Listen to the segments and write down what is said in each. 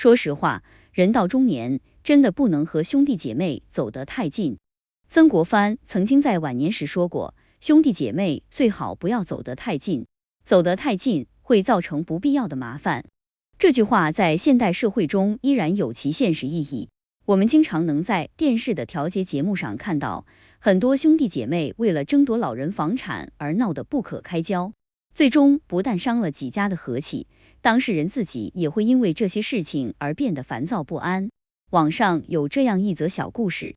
说实话，人到中年，真的不能和兄弟姐妹走得太近。曾国藩曾经在晚年时说过，兄弟姐妹最好不要走得太近，走得太近会造成不必要的麻烦。这句话在现代社会中依然有其现实意义。我们经常能在电视的调解节目上看到，很多兄弟姐妹为了争夺老人房产而闹得不可开交，最终不但伤了几家的和气，当事人自己也会因为这些事情而变得烦躁不安。网上有这样一则小故事，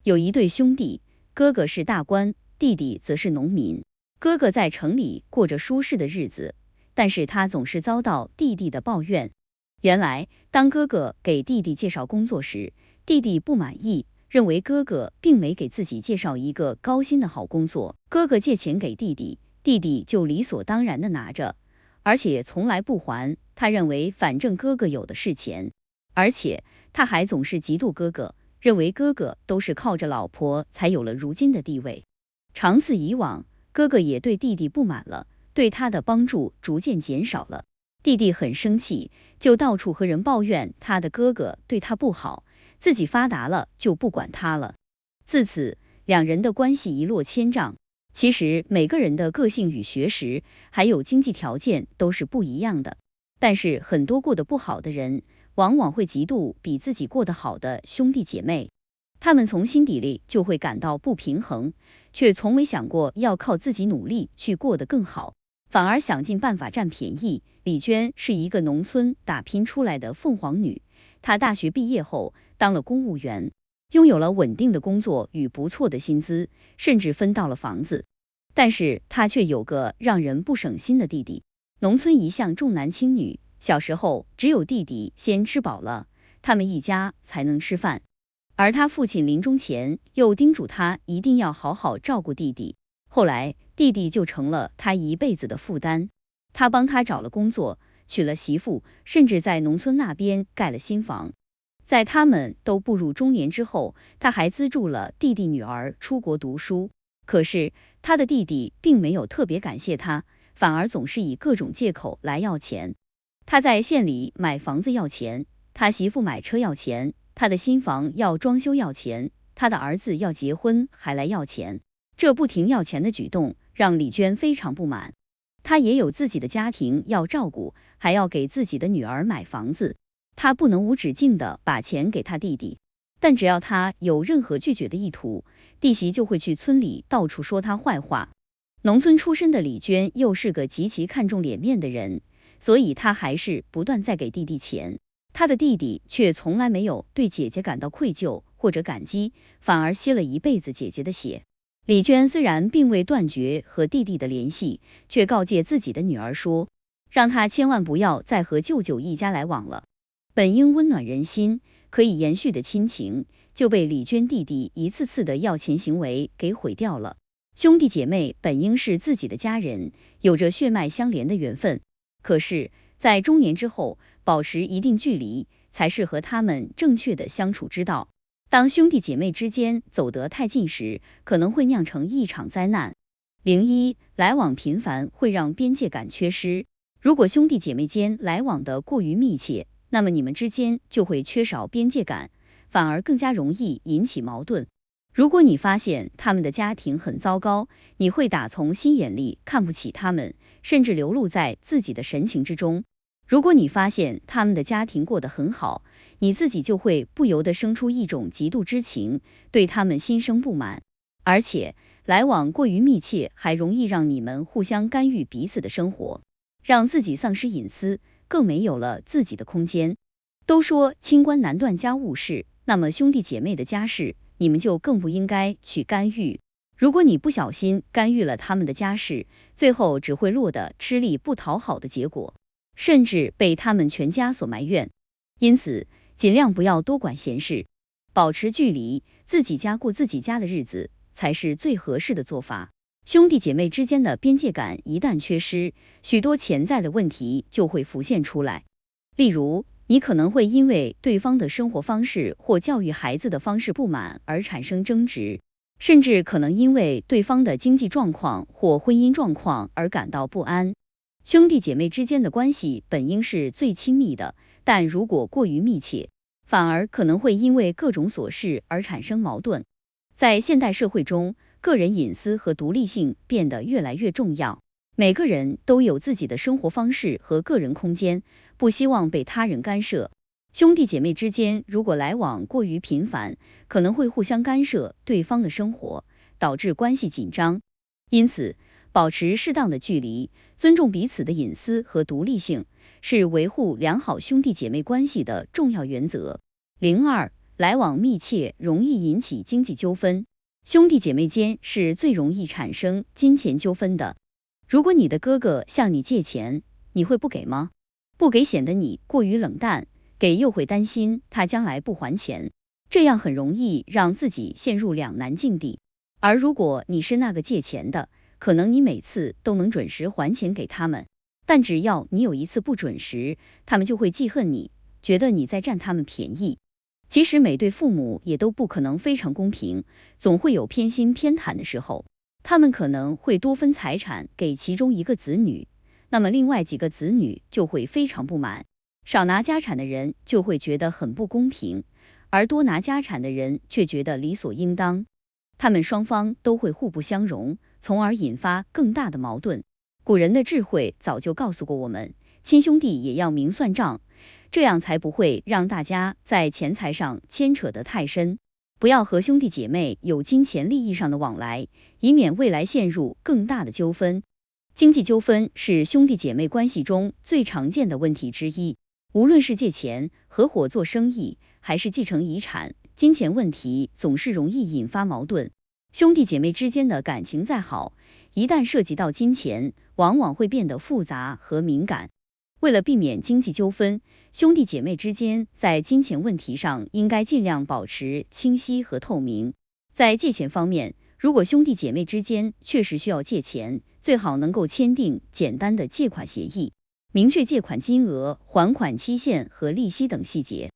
有一对兄弟，哥哥是大官，弟弟则是农民。哥哥在城里过着舒适的日子，但是他总是遭到弟弟的抱怨。原来，当哥哥给弟弟介绍工作时，弟弟不满意，认为哥哥并没给自己介绍一个高薪的好工作。哥哥借钱给弟弟，弟弟就理所当然的拿着，而且从来不还。他认为反正哥哥有的是钱，而且他还总是嫉妒哥哥，认为哥哥都是靠着老婆才有了如今的地位。长此以往，哥哥也对弟弟不满了，对他的帮助逐渐减少了。弟弟很生气，就到处和人抱怨他的哥哥对他不好，自己发达了就不管他了。自此，两人的关系一落千丈。其实每个人的个性与学识还有经济条件都是不一样的，但是很多过得不好的人往往会嫉妒比自己过得好的兄弟姐妹，他们从心底里就会感到不平衡，却从没想过要靠自己努力去过得更好，反而想尽办法占便宜。李娟是一个农村打拼出来的凤凰女，她大学毕业后当了公务员，拥有了稳定的工作与不错的薪资，甚至分到了房子。但是她却有个让人不省心的弟弟。农村一向重男轻女，小时候只有弟弟先吃饱了，他们一家才能吃饭。而他父亲临终前又叮嘱他一定要好好照顾弟弟。后来弟弟就成了他一辈子的负担，他帮他找了工作，娶了媳妇，甚至在农村那边盖了新房。在他们都步入中年之后，他还资助了弟弟女儿出国读书。可是他的弟弟并没有特别感谢他，反而总是以各种借口来要钱。他在县里买房子要钱，他媳妇买车要钱，他的新房要装修要钱，他的儿子要结婚还来要钱。这不停要钱的举动让李娟非常不满。她也有自己的家庭要照顾，还要给自己的女儿买房子，她不能无止境的把钱给他弟弟。但只要他有任何拒绝的意图，弟媳就会去村里到处说他坏话。农村出身的李娟又是个极其看重脸面的人，所以她还是不断在给弟弟钱。她的弟弟却从来没有对姐姐感到愧疚或者感激，反而吸了一辈子姐姐的血。李娟虽然并未断绝和弟弟的联系，却告诫自己的女儿说，让她千万不要再和舅舅一家来往了。本应温暖人心可以延续的亲情，就被李娟弟弟一次次的要钱行为给毁掉了。兄弟姐妹本应是自己的家人，有着血脉相连的缘分，可是在中年之后，保持一定距离才是和他们正确的相处之道。当兄弟姐妹之间走得太近时，可能会酿成一场灾难。01来往频繁会让边界感缺失。如果兄弟姐妹间来往的过于密切，那么你们之间就会缺少边界感，反而更加容易引起矛盾。如果你发现他们的家庭很糟糕，你会打从心眼里看不起他们，甚至流露在自己的神情之中。如果你发现他们的家庭过得很好，你自己就会不由得生出一种嫉妒之情，对他们心生不满。而且来往过于密切，还容易让你们互相干预彼此的生活，让自己丧失隐私，更没有了自己的空间。都说清官难断家务事，那么兄弟姐妹的家事，你们就更不应该去干预。如果你不小心干预了他们的家事，最后只会落得吃力不讨好的结果，甚至被他们全家所埋怨。因此，尽量不要多管闲事，保持距离，自己家过自己家的日子才是最合适的做法。兄弟姐妹之间的边界感一旦缺失，许多潜在的问题就会浮现出来。例如，你可能会因为对方的生活方式或教育孩子的方式不满而产生争执，甚至可能因为对方的经济状况或婚姻状况而感到不安。兄弟姐妹之间的关系本应是最亲密的，但如果过于密切，反而可能会因为各种琐事而产生矛盾。在现代社会中，个人隐私和独立性变得越来越重要，每个人都有自己的生活方式和个人空间，不希望被他人干涉。兄弟姐妹之间如果来往过于频繁，可能会互相干涉对方的生活，导致关系紧张。因此，保持适当的距离，尊重彼此的隐私和独立性，是维护良好兄弟姐妹关系的重要原则。02. 来往密切容易引起经济纠纷。兄弟姐妹间是最容易产生金钱纠纷的。如果你的哥哥向你借钱，你会不给吗？不给显得你过于冷淡，给又会担心他将来不还钱，这样很容易让自己陷入两难境地。而如果你是那个借钱的，可能你每次都能准时还钱给他们，但只要你有一次不准时，他们就会记恨你，觉得你在占他们便宜。其实每对父母也都不可能非常公平，总会有偏心偏袒的时候，他们可能会多分财产给其中一个子女，那么另外几个子女就会非常不满，少拿家产的人就会觉得很不公平，而多拿家产的人却觉得理所应当，他们双方都会互不相容，从而引发更大的矛盾。古人的智慧早就告诉过我们，亲兄弟也要明算账，这样才不会让大家在钱财上牵扯得太深。不要和兄弟姐妹有金钱利益上的往来，以免未来陷入更大的纠纷。经济纠纷是兄弟姐妹关系中最常见的问题之一，无论是借钱、合伙做生意，还是继承遗产，金钱问题总是容易引发矛盾。兄弟姐妹之间的感情再好，一旦涉及到金钱，往往会变得复杂和敏感。为了避免经济纠纷，兄弟姐妹之间在金钱问题上应该尽量保持清晰和透明。在借钱方面，如果兄弟姐妹之间确实需要借钱，最好能够签订简单的借款协议，明确借款金额、还款期限和利息等细节。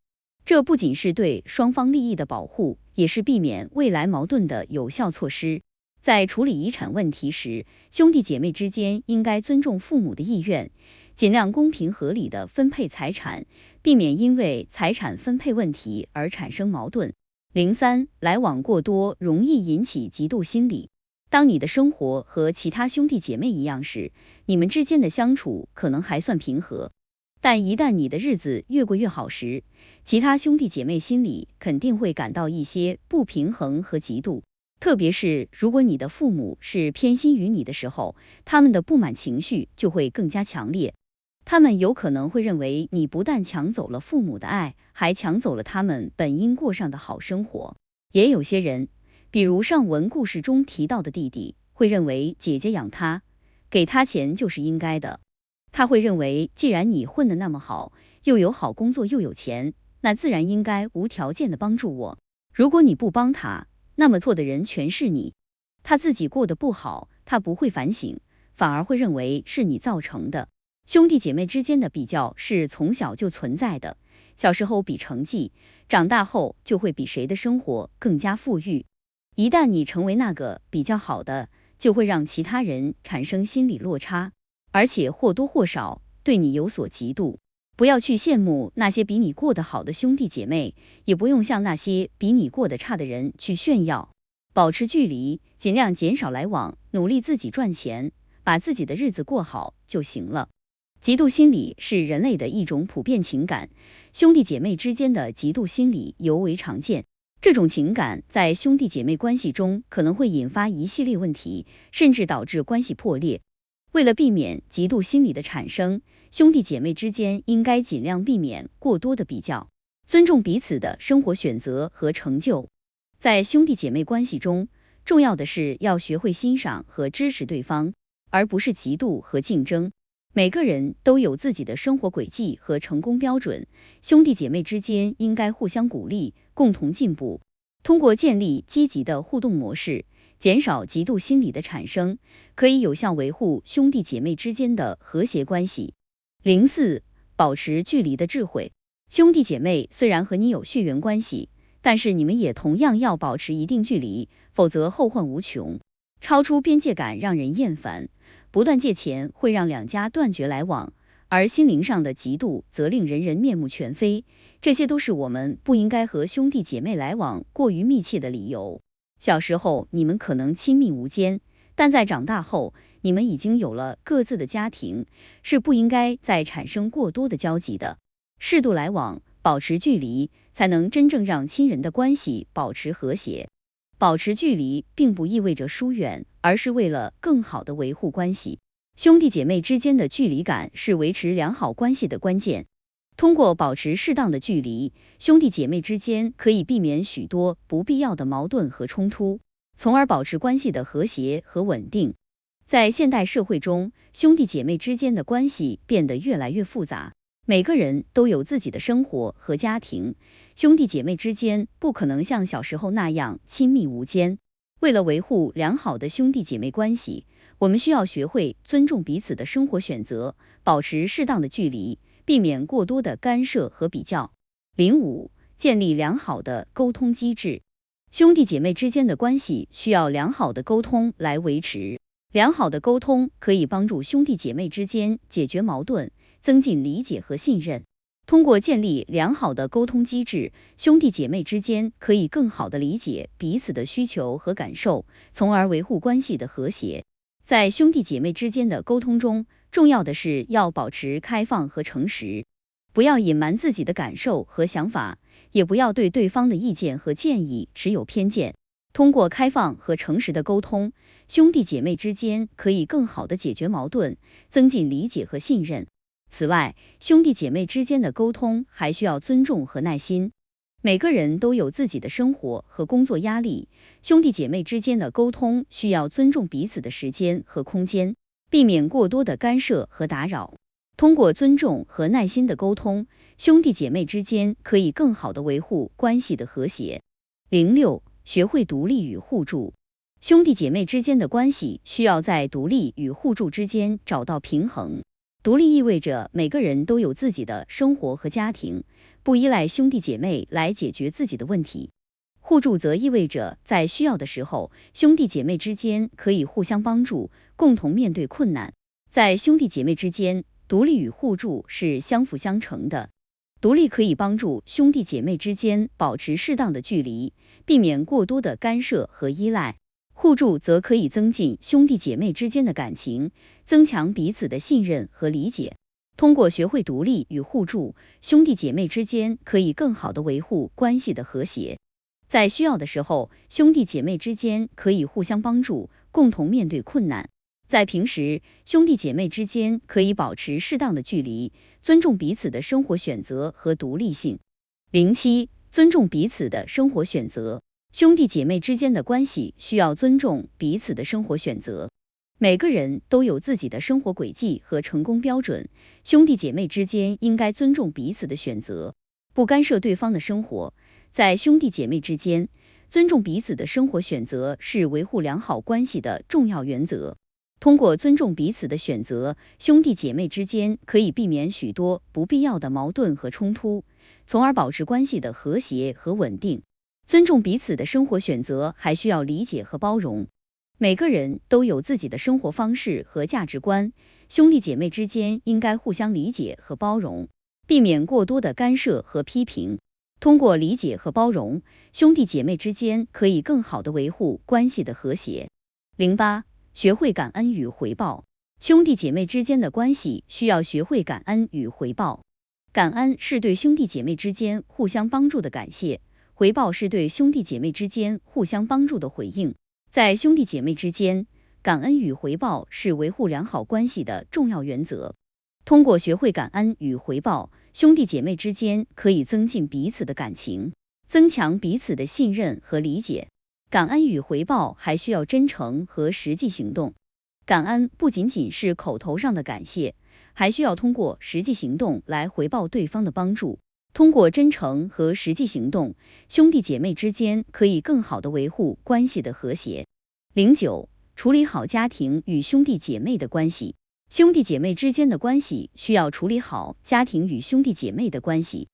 这不仅是对双方利益的保护，也是避免未来矛盾的有效措施。在处理遗产问题时，兄弟姐妹之间应该尊重父母的意愿，尽量公平合理的分配财产，避免因为财产分配问题而产生矛盾。03. 来往过多容易引起嫉妒心理。当你的生活和其他兄弟姐妹一样时，你们之间的相处可能还算平和，但一旦你的日子越过越好时，其他兄弟姐妹心里肯定会感到一些不平衡和嫉妒。特别是如果你的父母是偏心于你的时候，他们的不满情绪就会更加强烈。他们有可能会认为你不但抢走了父母的爱，还抢走了他们本应过上的好生活。也有些人，比如上文故事中提到的弟弟，会认为姐姐养他，给他钱就是应该的。他会认为既然你混得那么好，又有好工作又有钱，那自然应该无条件的帮助我。如果你不帮他，那么错的人全是你。他自己过得不好，他不会反省，反而会认为是你造成的。兄弟姐妹之间的比较是从小就存在的，小时候比成绩，长大后就会比谁的生活更加富裕。一旦你成为那个比较好的，就会让其他人产生心理落差，而且或多或少对你有所嫉妒。不要去羡慕那些比你过得好的兄弟姐妹，也不用向那些比你过得差的人去炫耀。保持距离，尽量减少来往，努力自己赚钱，把自己的日子过好就行了。嫉妒心理是人类的一种普遍情感，兄弟姐妹之间的嫉妒心理尤为常见。这种情感在兄弟姐妹关系中可能会引发一系列问题，甚至导致关系破裂。为了避免嫉妒心理的产生，兄弟姐妹之间应该尽量避免过多的比较，尊重彼此的生活选择和成就。在兄弟姐妹关系中，重要的是要学会欣赏和支持对方，而不是嫉妒和竞争。每个人都有自己的生活轨迹和成功标准，兄弟姐妹之间应该互相鼓励，共同进步。通过建立积极的互动模式，减少嫉妒心理的产生，可以有效维护兄弟姐妹之间的和谐关系。04. 保持距离的智慧。兄弟姐妹虽然和你有血缘关系，但是你们也同样要保持一定距离，否则后患无穷。超出边界感让人厌烦，不断借钱会让两家断绝来往，而心灵上的嫉妒则令人人面目全非，这些都是我们不应该和兄弟姐妹来往过于密切的理由。小时候你们可能亲密无间，但在长大后，你们已经有了各自的家庭，是不应该再产生过多的交集的。适度来往，保持距离，才能真正让亲人的关系保持和谐。保持距离并不意味着疏远，而是为了更好的维护关系。兄弟姐妹之间的距离感是维持良好关系的关键。通过保持适当的距离，兄弟姐妹之间可以避免许多不必要的矛盾和冲突，从而保持关系的和谐和稳定。在现代社会中，兄弟姐妹之间的关系变得越来越复杂，每个人都有自己的生活和家庭，兄弟姐妹之间不可能像小时候那样亲密无间。为了维护良好的兄弟姐妹关系，我们需要学会尊重彼此的生活选择，保持适当的距离，避免过多的干涉和比较。05. 建立良好的沟通机制。兄弟姐妹之间的关系需要良好的沟通来维持。良好的沟通可以帮助兄弟姐妹之间解决矛盾，增进理解和信任。通过建立良好的沟通机制，兄弟姐妹之间可以更好地理解彼此的需求和感受，从而维护关系的和谐。在兄弟姐妹之间的沟通中，重要的是要保持开放和诚实，不要隐瞒自己的感受和想法，也不要对对方的意见和建议持有偏见。通过开放和诚实的沟通，兄弟姐妹之间可以更好地解决矛盾，增进理解和信任。此外，兄弟姐妹之间的沟通还需要尊重和耐心。每个人都有自己的生活和工作压力，兄弟姐妹之间的沟通需要尊重彼此的时间和空间，避免过多的干涉和打扰。通过尊重和耐心的沟通，兄弟姐妹之间可以更好地维护关系的和谐。06. 学会独立与互助。兄弟姐妹之间的关系需要在独立与互助之间找到平衡。独立意味着每个人都有自己的生活和家庭，不依赖兄弟姐妹来解决自己的问题。互助则意味着在需要的时候，兄弟姐妹之间可以互相帮助，共同面对困难。在兄弟姐妹之间，独立与互助是相辅相成的。独立可以帮助兄弟姐妹之间保持适当的距离，避免过多的干涉和依赖。互助则可以增进兄弟姐妹之间的感情，增强彼此的信任和理解。通过学会独立与互助，兄弟姐妹之间可以更好地维护关系的和谐。在需要的时候，兄弟姐妹之间可以互相帮助，共同面对困难。在平时，兄弟姐妹之间可以保持适当的距离，尊重彼此的生活选择和独立性。07. 尊重彼此的生活选择。兄弟姐妹之间的关系需要尊重彼此的生活选择。每个人都有自己的生活轨迹和成功标准，兄弟姐妹之间应该尊重彼此的选择，不干涉对方的生活。在兄弟姐妹之间，尊重彼此的生活选择是维护良好关系的重要原则。通过尊重彼此的选择，兄弟姐妹之间可以避免许多不必要的矛盾和冲突，从而保持关系的和谐和稳定。尊重彼此的生活选择还需要理解和包容。每个人都有自己的生活方式和价值观，兄弟姐妹之间应该互相理解和包容，避免过多的干涉和批评。通过理解和包容，兄弟姐妹之间可以更好地维护关系的和谐。08. 学会感恩与回报。兄弟姐妹之间的关系需要学会感恩与回报。感恩是对兄弟姐妹之间互相帮助的感谢，回报是对兄弟姐妹之间互相帮助的回应。在兄弟姐妹之间，感恩与回报是维护良好关系的重要原则。通过学会感恩与回报，兄弟姐妹之间可以增进彼此的感情，增强彼此的信任和理解。感恩与回报还需要真诚和实际行动。感恩不仅仅是口头上的感谢，还需要通过实际行动来回报对方的帮助。通过真诚和实际行动，兄弟姐妹之间可以更好地维护关系的和谐。09. 处理好家庭与兄弟姐妹的关系。兄弟姐妹之间的关系需要处理好家庭与兄弟姐妹的关系。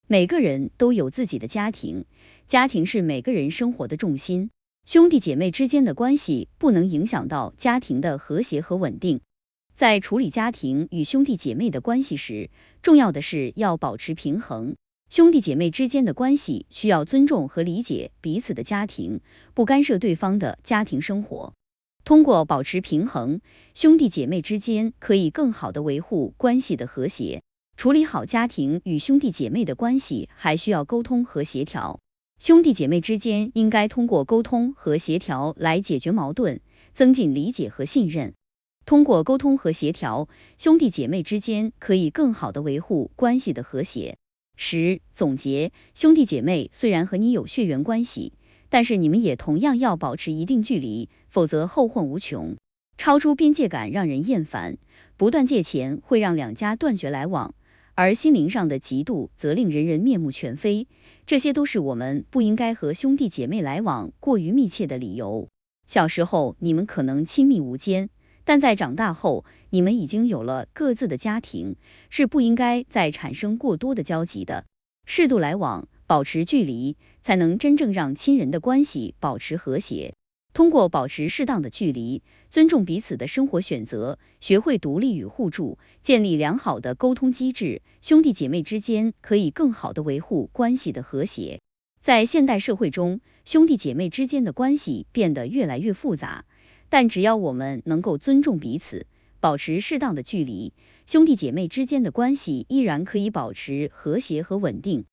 每个人都有自己的家庭，家庭是每个人生活的重心。兄弟姐妹之间的关系不能影响到家庭的和谐和稳定。在处理家庭与兄弟姐妹的关系时，重要的是要保持平衡。兄弟姐妹之间的关系需要尊重和理解彼此的家庭，不干涉对方的家庭生活。通过保持平衡，兄弟姐妹之间可以更好地维护关系的和谐。处理好家庭与兄弟姐妹的关系，还需要沟通和协调。兄弟姐妹之间应该通过沟通和协调来解决矛盾，增进理解和信任。通过沟通和协调，兄弟姐妹之间可以更好地维护关系的和谐。总结，兄弟姐妹虽然和你有血缘关系，但是你们也同样要保持一定距离，否则后患无穷。超出边界感让人厌烦，不断借钱会让两家断绝来往，而心灵上的嫉妒则令人面目全非，这些都是我们不应该和兄弟姐妹来往过于密切的理由。小时候你们可能亲密无间，但在长大后，你们已经有了各自的家庭，是不应该再产生过多的交集的。适度来往，保持距离，才能真正让亲人的关系保持和谐。通过保持适当的距离，尊重彼此的生活选择，学会独立与互助，建立良好的沟通机制，兄弟姐妹之间可以更好地维护关系的和谐。在现代社会中，兄弟姐妹之间的关系变得越来越复杂，但只要我们能够尊重彼此，保持适当的距离，兄弟姐妹之间的关系依然可以保持和谐和稳定。